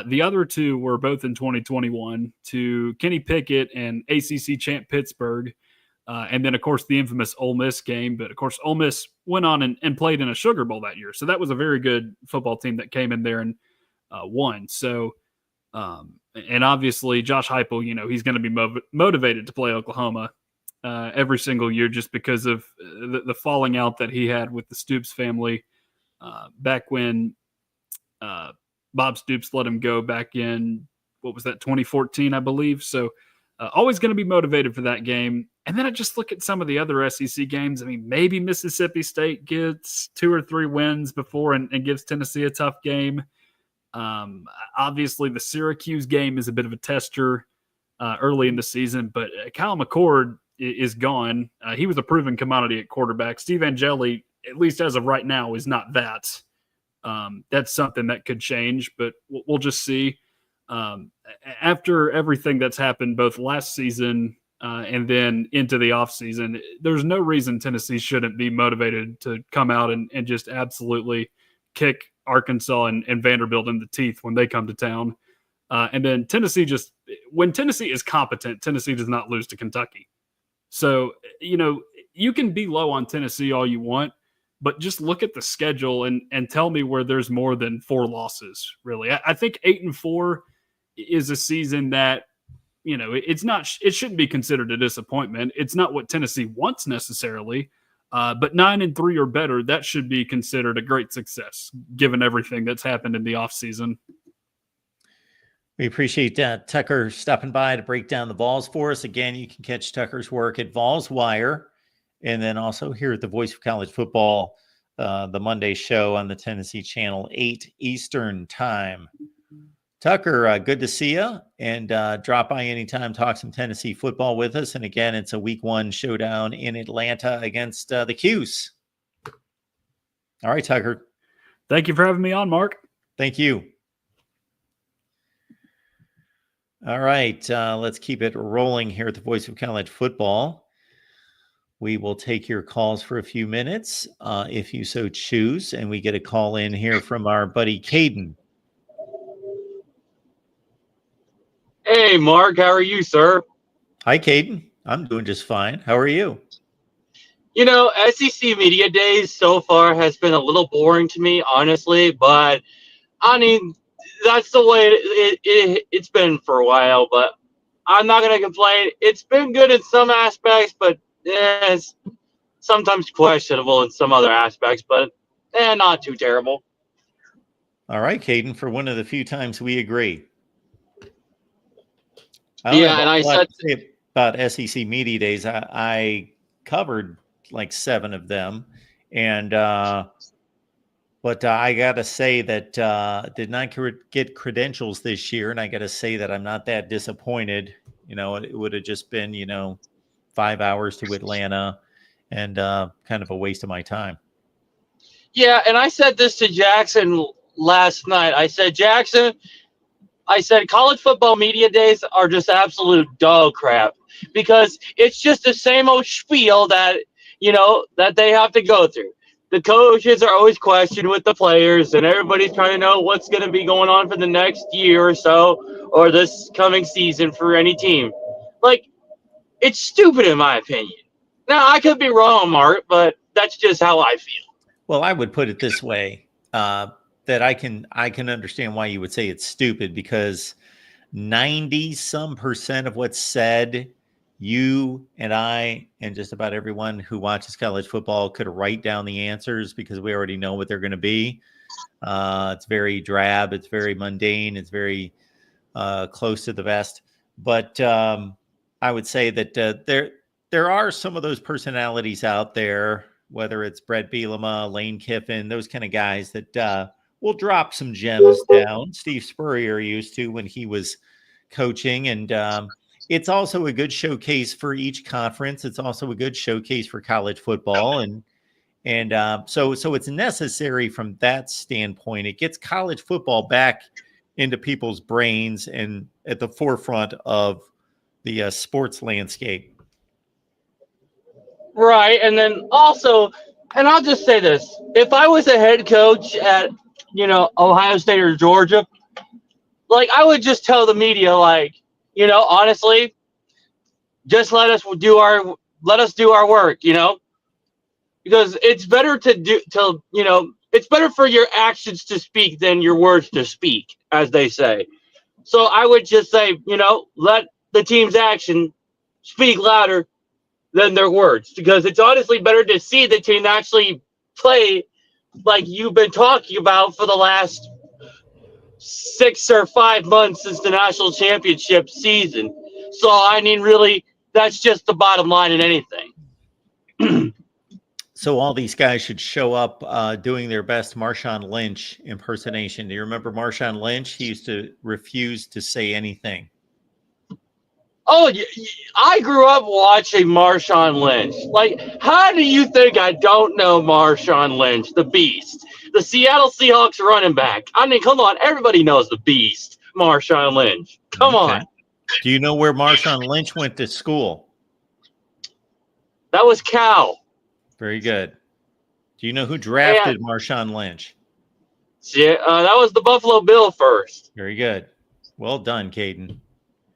The other 2 were both in 2021 to Kenny Pickett and ACC champ Pittsburgh. And then, of course, the infamous Ole Miss game. But, of course, Ole Miss went on and played in a Sugar Bowl that year. So that was a very good football team that came in there and won. So, and obviously Josh Heupel, he's going to be motivated to play Oklahoma every single year, just because of the falling out that he had with the Stoops family back when Bob Stoops let him go back in, 2014, I believe. So always going to be motivated for that game. And then I just look at some of the other SEC games. I mean, maybe Mississippi State gets 2 or 3 wins before and gives Tennessee a tough game. Obviously the Syracuse game is a bit of a tester early in the season, but Kyle McCord is gone. He was a proven commodity at quarterback. Steve Angeli, at least as of right now, is not that. That's something that could change, but we'll just see. After everything that's happened both last season and then into the offseason, there's no reason Tennessee shouldn't be motivated to come out and just absolutely kick Arkansas and Vanderbilt in the teeth when they come to town. And then Tennessee when Tennessee is competent, Tennessee does not lose to Kentucky. So, you can be low on Tennessee all you want, but just look at the schedule and tell me where there's more than 4 losses. Really, I think 8-4 is a season that, it's not. It shouldn't be considered a disappointment. It's not what Tennessee wants necessarily, but 9-3 or better, that should be considered a great success given everything that's happened in the offseason. We appreciate Tucker stopping by to break down the Vols for us. Again, you can catch Tucker's work at Vols Wire, and then also here at the Voice of College Football, the Monday show on the Tennessee Channel, 8 Eastern time. Tucker, good to see you, and drop by anytime, talk some Tennessee football with us. And again, it's a week 1 showdown in Atlanta against the Cuse. All right, Tucker. Thank you for having me on, Mark. Thank you. All right, let's keep it rolling here at the Voice of College Football. We will take your calls for a few minutes if you so choose, and we get a call in here from our buddy Caden. Hey, Mark, how are you, sir? Hi, Caden. I'm doing just fine. How are you? SEC Media Days so far has been a little boring to me, honestly, but I mean, that's the way it's been for a while, but I'm not going to complain. It's been good in some aspects, but it's sometimes questionable in some other aspects, but not too terrible. All right, Caden, for one of the few times we agree. I said about SEC Media Days. I covered like 7 of them, and but I got to say that did not get credentials this year, and I got to say that I'm not that disappointed. It would have just been 5 hours to Atlanta, and kind of a waste of my time. Yeah, and I said this to Jackson last night. I said, Jackson, college football media days are just absolute dog crap because it's just the same old spiel that they have to go through. The coaches are always questioned with the players, and everybody's trying to know what's going to be going on for the next year or so, or this coming season for any team. Like, it's stupid in my opinion. Now, I could be wrong, Mark, but that's just how I feel. Well, I would put it this way, that I can understand why you would say it's stupid, because 90% of what's said, you and I and just about everyone who watches college football could write down the answers because we already know what they're going to be. It's very drab. It's very mundane. It's very close to the vest. But I would say that there are some of those personalities out there, whether it's Brett Bielema, Lane Kiffin, those kind of guys that will drop some gems down. Steve Spurrier used to when he was coaching. And it's also a good showcase for each conference. It's also a good showcase for college football. And so it's necessary from that standpoint. It gets college football back into people's brains and at the forefront of the sports landscape. Right. And then also, and I'll just say this, if I was a head coach at, Ohio State or Georgia, like, I would just tell the media, like, honestly, just let us do our work, because it's better it's better for your actions to speak than your words to speak, as they say. So I would just say, let the team's action speak louder than their words, because it's honestly better to see the team actually play like you've been talking about for the last 6 or 5 months since the national championship season. So, I mean, really, that's just the bottom line in anything. So all these guys should show up doing their best Marshawn Lynch impersonation. Do you remember Marshawn Lynch? He used to refuse to say anything. Oh, I grew up watching Marshawn Lynch. Like, how do you think I don't know Marshawn Lynch, the Beast, the Seattle Seahawks running back? I mean, come on, everybody knows the Beast, Marshawn Lynch. Come on. Do you know where Marshawn Lynch went to school? That was Cal. Very good. Do you know who drafted Marshawn Lynch? Yeah, that was the Buffalo Bill first. Very good. Well done, Caden.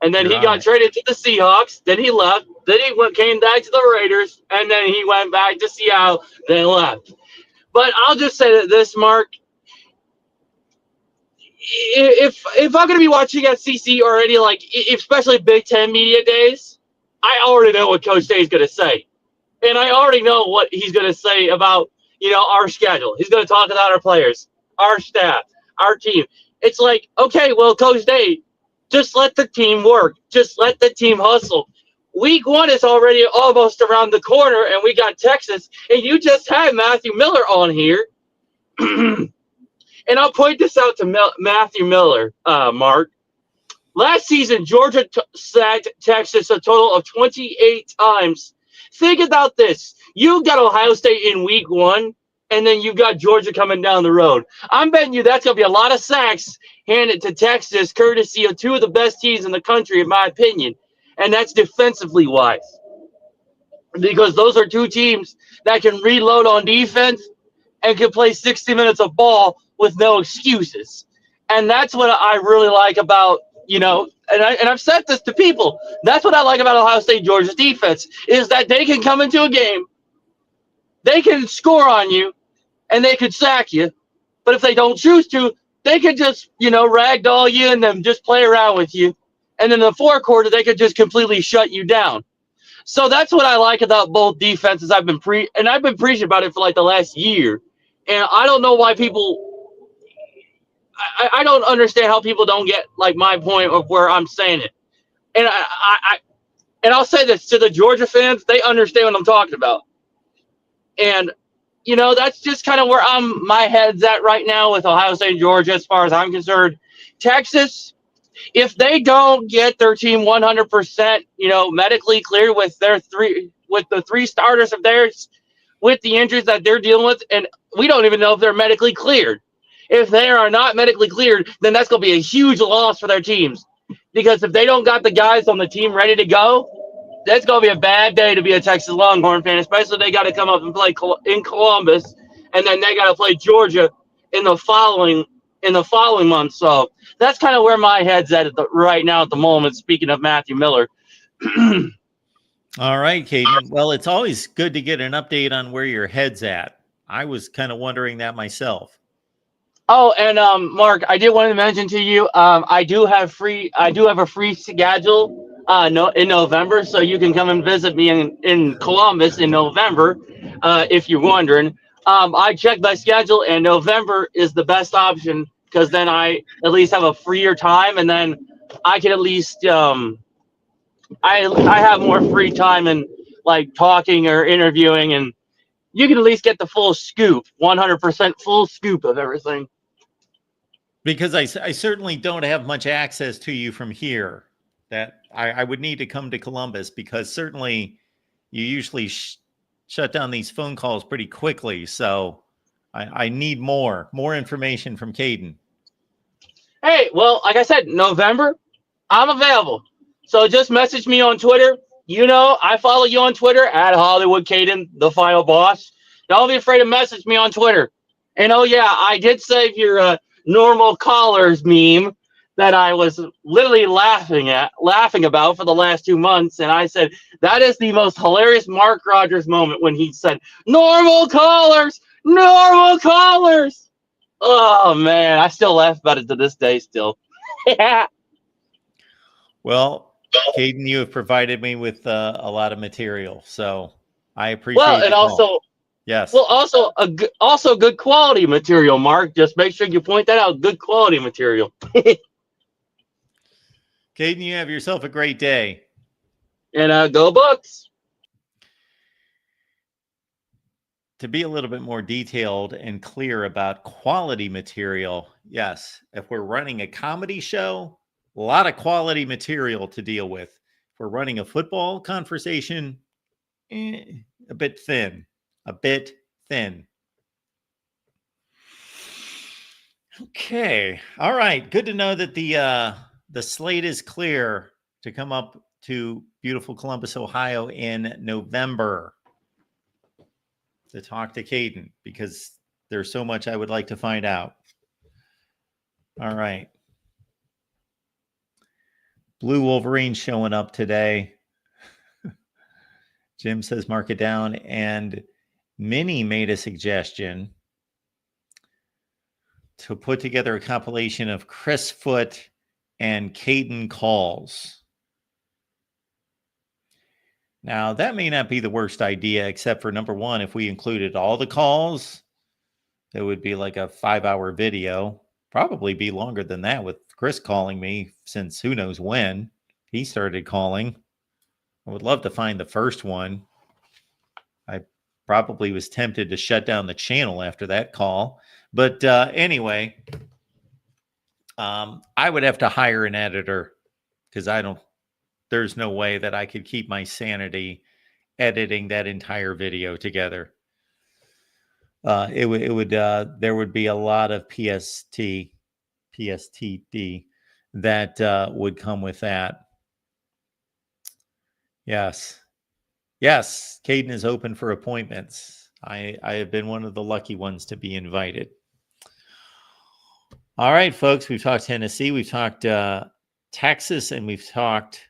And then he got traded to the Seahawks. Then he left. Then he came back to the Raiders. And then he went back to Seattle. Then left. But I'll just say this, Mark. If I'm going to be watching SEC or any, like, especially Big Ten media days, I already know what Coach Day is going to say. And I already know what he's going to say about, our schedule. He's going to talk about our players, our staff, our team. It's like, okay, well, Coach Day, just let the team work. Just let the team hustle. Week 1 is already almost around the corner, and we got Texas, and you just had Matthew Miller on here. And I'll point this out to Matthew Miller, Mark. Last season, Georgia sacked Texas a total of 28 times. Think about this. You got Ohio State in week 1, and then you got Georgia coming down the road. I'm betting you that's going to be a lot of sacks handed to Texas, courtesy of 2 of the best teams in the country, in my opinion. And that's defensively wise. Because those are 2 teams that can reload on defense and can play 60 minutes of ball with no excuses. And that's what I really like about, and I've said this to people. That's what I like about Ohio State Georgia's defense, is that they can come into a game, they can score on you, and they could sack you. But if they don't choose to, they could just, ragdoll you and then just play around with you. And then in the fourth quarter, they could just completely shut you down. So that's what I like about both defenses. I've been preaching about it for like the last year. And I don't know why I don't understand how people don't get like my point of where I'm saying it. And I'll say this to the Georgia fans, they understand what I'm talking about. And that's just kind of where my head's at right now with Ohio State and Georgia, as far as I'm concerned. Texas, if they don't get their team 100%, medically cleared with the 3 starters of theirs, with the injuries that they're dealing with, and we don't even know if they're medically cleared. If they are not medically cleared, then that's going to be a huge loss for their teams. Because if they don't got the guys on the team ready to go, that's going to be a bad day to be a Texas Longhorn fan, especially if they got to come up and play in Columbus, and then they got to play Georgia in the following month. So that's kind of where my head's at right now at the moment, speaking of Matthew Miller. All right, Caden. Well, it's always good to get an update on where your head's at. I was kind of wondering that myself. Oh, and Mark, I did want to mention to you, I do have a free schedule in November, so you can come and visit me in Columbus in November, if you're wondering. I checked my schedule, and November is the best option, because then I at least have a freer time, and then I can at least I have more free time and like talking or interviewing, and you can at least get the full scoop, 100% full scoop of everything. Because I certainly don't have much access to you from here. That I would need to come to Columbus, because certainly you usually shut down these phone calls pretty quickly. So I need more information from Caden. Hey, well, like I said, November, I'm available. So just message me on Twitter. I follow you on Twitter at Hollywood Caden, the final boss. Don't be afraid to message me on Twitter. And oh yeah, I did save your normal callers meme that I was literally laughing about for the last 2 months. And I said, that is the most hilarious Mark Rogers moment when he said, normal callers. Oh man, I still laugh about it to this day still. Yeah. Well, Caden, you have provided me with a lot of material, so I appreciate it. Well, and also, yes. Well, also good quality material, Mark. Just make sure you point that out. Good quality material. Caden, you have yourself a great day. And go Bucks. To be a little bit more detailed and clear about quality material, yes, if we're running a comedy show, a lot of quality material to deal with. If we're running a football conversation, a bit thin. Okay. All right. Good to know that the slate is clear to come up to beautiful Columbus, Ohio in November to talk to Caden, because there's so much I would like to find out. All right. Blue Wolverine showing up today. Jim says mark it down. And Minnie made a suggestion. to put together a compilation of Chris Foote and Caden calls. Now, that may not be the worst idea, except for number one, if we included all the calls, it would be like a 5-hour video. Probably be longer than that with Chris calling me since who knows when he started calling. I would love to find the first one. I probably was tempted to shut down the channel after that call. But anyway, I would have to hire an editor because there's no way that I could keep my sanity editing that entire video together. There would be a lot of PSTD that would come with that. Yes, Caden is open for appointments. I have been one of the lucky ones to be invited. All right, folks, we've talked Tennessee, we've talked Texas, and we've talked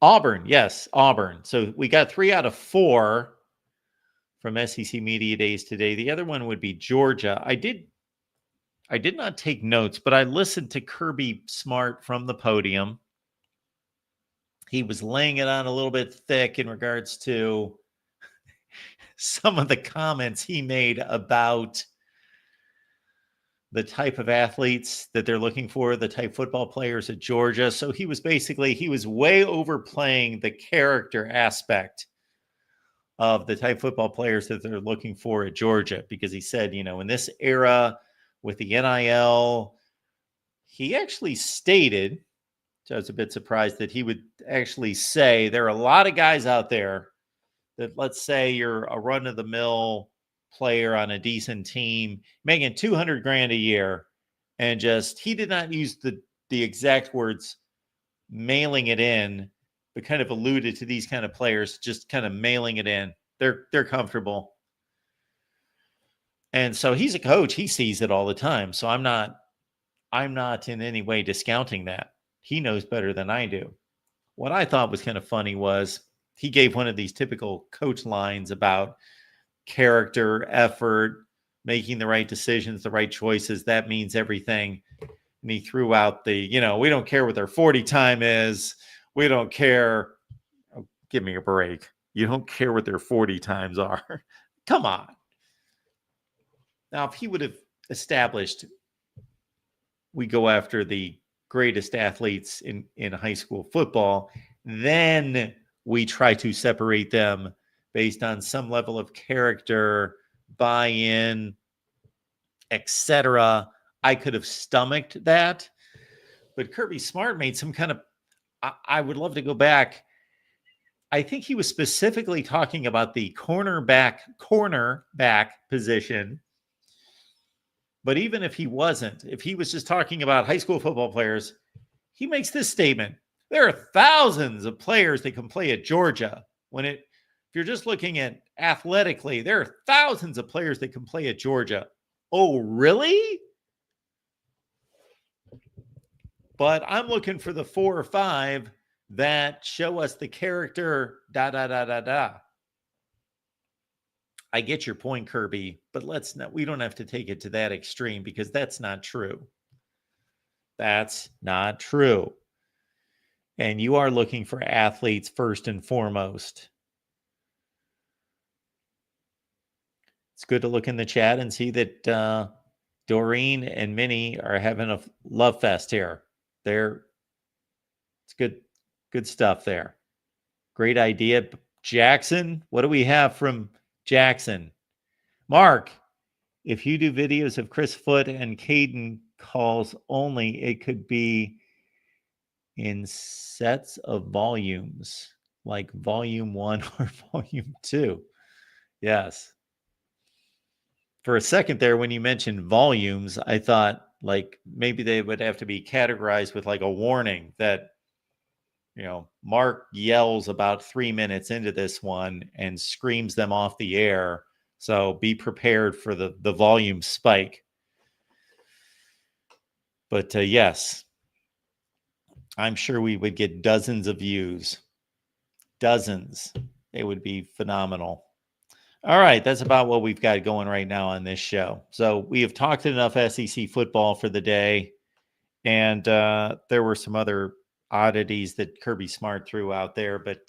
Auburn. Yes, Auburn. So we got 3 out of 4 from SEC Media Days today. The other one would be Georgia. I did not take notes, but I listened to Kirby Smart from the podium. He was laying it on a little bit thick in regards to some of the comments he made about the type of athletes that they're looking for, the type of football players at Georgia. So he was way overplaying the character aspect of the type of football players that they're looking for at Georgia, because he said, in this era with the NIL, he actually stated, so I was a bit surprised that he would actually say there are a lot of guys out there that, let's say you're a run-of-the-mill player on a decent team making $200,000 a year, and he did not use the exact words mailing it in, but kind of alluded to these kind of players just kind of mailing it in. They're comfortable. And so he's a coach, he sees it all the time. So I'm not in any way discounting that. He knows better than I do. What I thought was kind of funny was he gave one of these typical coach lines about character, effort, making the right decisions, the right choices. That means everything. And he threw out we don't care what their 40 time is. We don't care. Oh, give me a break. You don't care what their 40 times are. Come on. Now, if he would have established we go after the greatest athletes in high school football, then we try to separate them based on some level of character, buy-in, etc. I could have stomached that. But Kirby Smart made some kind of, I would love to go back. I think he was specifically talking about the cornerback position. But even if he wasn't, if he was just talking about high school football players, he makes this statement: there are thousands of players that can play at Georgia. If you're just looking at athletically, there are thousands of players that can play at Georgia. Oh, really? But I'm looking for the 4 or 5 that show us the character, I get your point, Kirby, but we don't have to take it to that extreme, because that's not true. That's not true. And you are looking for athletes first and foremost. It's good to look in the chat and see that Doreen and Minnie are having a love fest here. It's good stuff there. Great idea. Jackson, what do we have from Jackson? Mark, if you do videos of Chris Foote and Caden calls only, it could be in sets of volumes, like volume 1 or volume 2. Yes. For a second there, when you mentioned volumes, I thought like maybe they would have to be categorized with like a warning that, Mark yells about 3 minutes into this one and screams them off the air. So be prepared for the volume spike. But yes, I'm sure we would get dozens of views. Dozens. It would be phenomenal. All right, that's about what we've got going right now on this show. So we have talked enough SEC football for the day, and there were some other oddities that Kirby Smart threw out there, but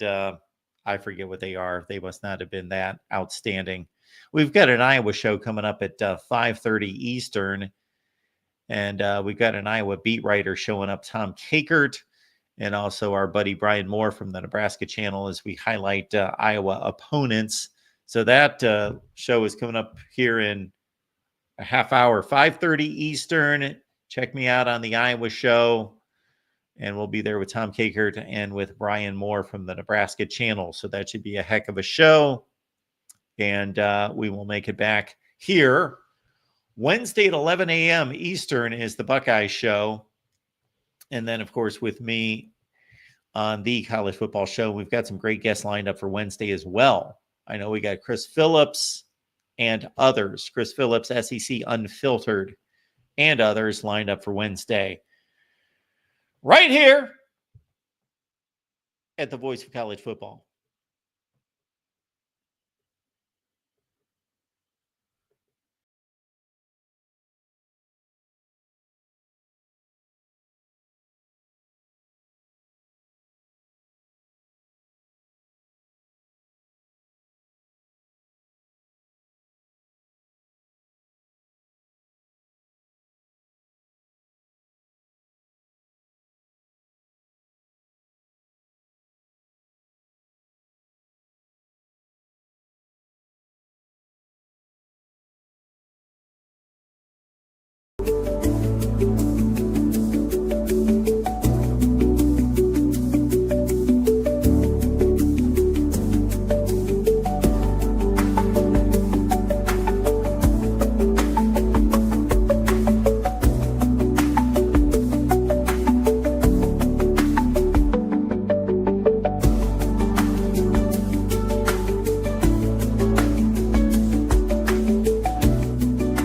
I forget what they are. They must not have been that outstanding. We've got an Iowa show coming up at 5:30 Eastern, and we've got an Iowa beat writer showing up, Tom Kakert, and also our buddy Brian Moore from the Nebraska channel as we highlight Iowa opponents. So that show is coming up here in a half hour, 5:30 Eastern. Check me out on the Iowa show, and we'll be there with Tom Kakert and with Brian Moore from the Nebraska channel. So that should be a heck of a show, and we will make it back here. Wednesday at 11 a.m. Eastern is the Buckeye show. And then, of course, with me on the College Football Show, we've got some great guests lined up for Wednesday as well. I know we got Chris Phillips and others. Chris Phillips, SEC Unfiltered, and others lined up for Wednesday. Right here at the Voice of College Football.